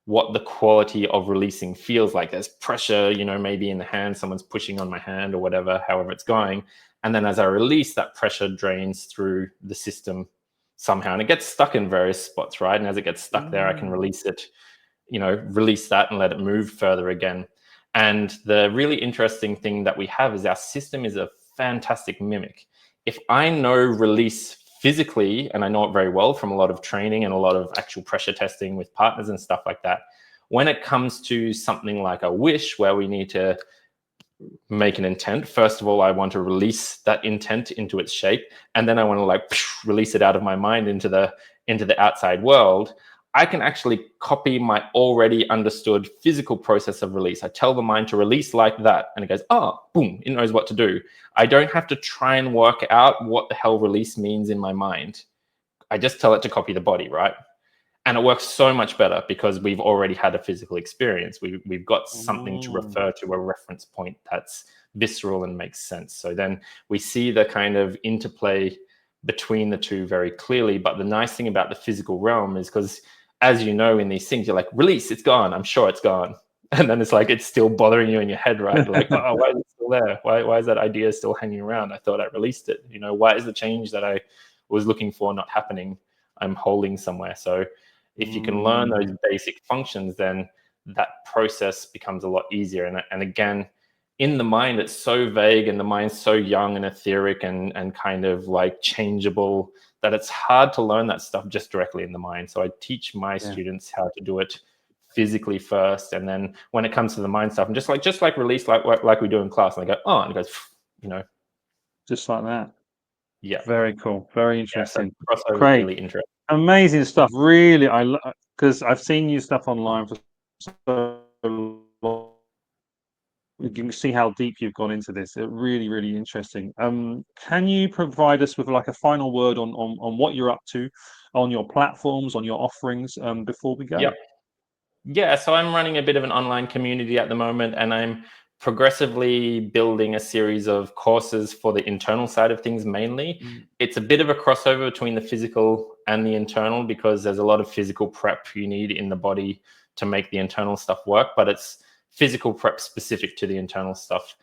what the quality of releasing feels like. There's pressure, maybe in the hand, someone's pushing on my hand or whatever, however it's going. And then as I release, that pressure drains through the system somehow. And it gets stuck in various spots, right? And as it gets stuck there, I can Mm. release it, release that and let it move further again. And the really interesting thing that we have is our system is a fantastic mimic. If I know release physically, and I know it very well from a lot of training and a lot of actual pressure testing with partners and stuff like that, when it comes to something like a wish where we need to make an intent, first of all, I want to release that intent into its shape, and then I want to like release it out of my mind into the outside world. I can actually copy my already understood physical process of release. I tell the mind to release like that, and it goes, oh, boom, it knows what to do. I don't have to try and work out what the hell release means in my mind. I just tell it to copy the body, right? And it works so much better because we've already had a physical experience. We've got something to Mm, refer to, a reference point that's visceral and makes sense. So then we see the kind of interplay between the two very clearly. But the nice thing about the physical realm is because, as you know, in these things, you're like, release, it's gone. I'm sure it's gone. And then it's like, it's still bothering you in your head, right? Like, oh, why is it still there? Why is that idea still hanging around? I thought I released it. Why is the change that I was looking for not happening? I'm holding somewhere. So if you can learn those mm, basic functions, then that process becomes a lot easier. And again, in the mind, it's so vague and the mind's so young and etheric and kind of like changeable that it's hard to learn that stuff just directly in the mind. So I teach my yeah, students how to do it physically first, and then when it comes to the mind stuff, and just like release, like we do in class, and they go, oh, and it goes, you know, just like that. yeah, Very cool. Very yeah. So interesting. crossover is Craig, really interesting. amazing stuff. Really, because I've seen you stuff online for so long. You can see how deep you've gone into this. It really, really interesting. Can you provide us with like a final word on what you're up to, on your platforms, on your offerings, before we go? Yep. Yeah, so I'm running a bit of an online community at the moment, and I'm progressively building a series of courses for the internal side of things mainly. Mm, It's a bit of a crossover between the physical and the internal because there's a lot of physical prep you need in the body to make the internal stuff work, but it's physical prep specific to the internal stuff.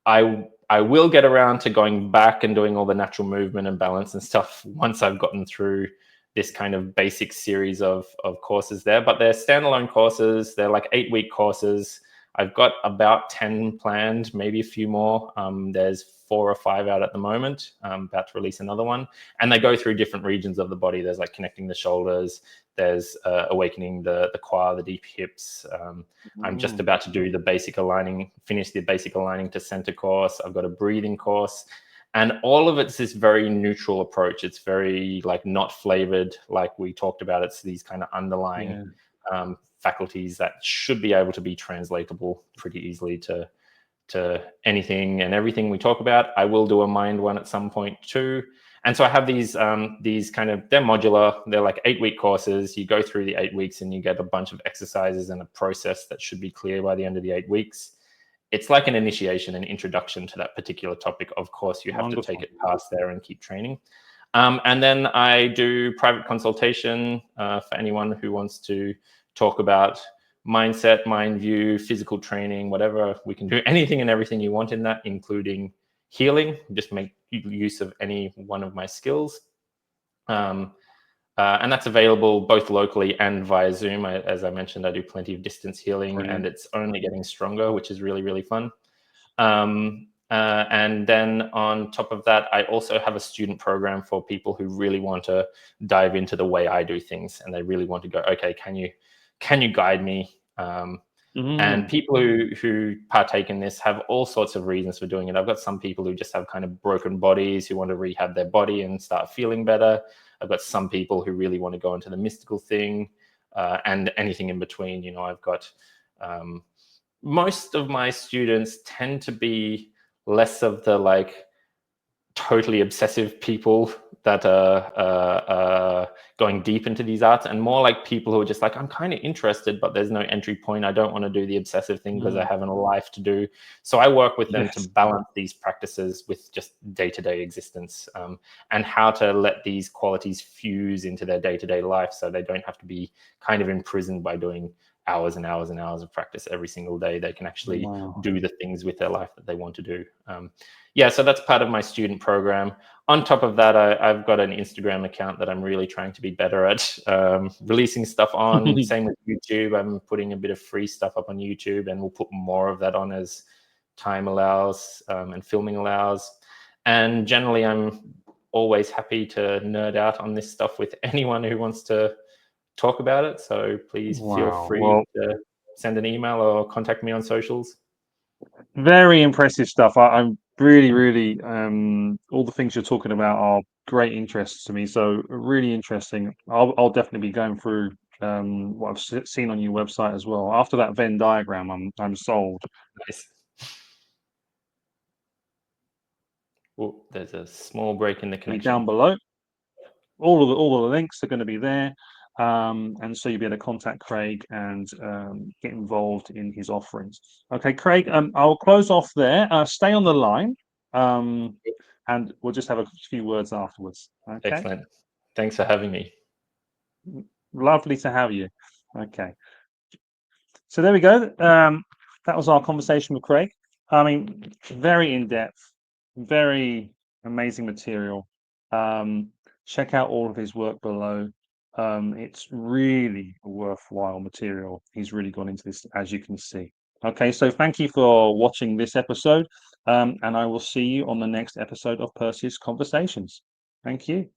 I will get around to going back and doing all the natural movement and balance and stuff once I've gotten through this kind of basic series of courses there, but they're standalone courses. They're like 8-week courses. I've got about 10 planned, maybe a few more. There's 4 or 5 out at the moment. I'm about to release another one. And they go through different regions of the body. There's like connecting the shoulders. There's awakening the quad, the deep hips. I'm just mm, about to do the basic aligning, finish the basic aligning to center course. I've got a breathing course, and all of it's this very neutral approach. It's very like not flavored, like we talked about. It's these kind of underlying yeah, faculties that should be able to be translatable pretty easily to anything and everything we talk about. I will do a mind one at some point too. And so I have these kind of, they're modular. They're like 8-week courses. You go through the 8 weeks and you get a bunch of exercises and a process that should be clear by the end of the 8 weeks. It's like an initiation, an introduction to that particular topic. Of course, you have to take wonderful. it past there and keep training. And then I do private consultation for anyone who wants to talk about mindset, mind view, physical training, whatever. We can do anything and everything you want in that, including healing. Just make use of any one of my skills. Um, and that's available both locally and via Zoom. As I mentioned, I do plenty of distance healing, and Brilliant. it's only getting stronger, which is really, really fun. And then on top of that, I also have a student program for people who really want to dive into the way I do things, and they really want to go, okay, can you guide me? And Mm, people who partake in this have all sorts of reasons for doing it. I've got some people who just have kind of broken bodies who want to rehab their body and start feeling better. I've got some people who really want to go into the mystical thing, and anything in between. I've got um, most of my students tend to be less of the like totally obsessive people that are going deep into these arts, and more like people who are just like, I'm kind of interested, but there's no entry point. I don't want to do the obsessive thing because I mm, have a life to do. So I work with them to yes. balance these practices with just day-to-day existence, and how to let these qualities fuse into their day-to-day life so they don't have to be kind of imprisoned by doing hours and hours and hours of practice every single day. They can actually Wow. do the things with their life that they want to do. Yeah, so that's part of my student program. On top of that, I've got an Instagram account that I'm really trying to be better at releasing stuff on. Same with YouTube. I'm putting a bit of free stuff up on YouTube, and we'll put more of that on as time allows, and filming allows. And generally, I'm always happy to nerd out on this stuff with anyone who wants to talk about it. So please feel Wow. free Well, to send an email or contact me on socials. very impressive stuff. I'm really, really, all the things you're talking about are great interests to me. So really interesting. I'll definitely be going through what I've seen on your website as well. After that Venn diagram, I'm sold. Nice. Oh, there's a small break in the Be connection. down below. All of the links are going to be there. and so you'll be able to contact Craig and get involved in his offerings. Okay, Craig, I'll close off there. Stay on the line, and we'll just have a few words afterwards. Okay, Excellent. Thanks for having me. lovely to have you. Okay, so there we go. That was our conversation with Craig. I mean, very in depth, very amazing material. Check out all of his work below. It's really a worthwhile material. He's really gone into this, as you can see. Okay, so thank you for watching this episode, and I will see you on the next episode of Perseus Conversations. Thank you.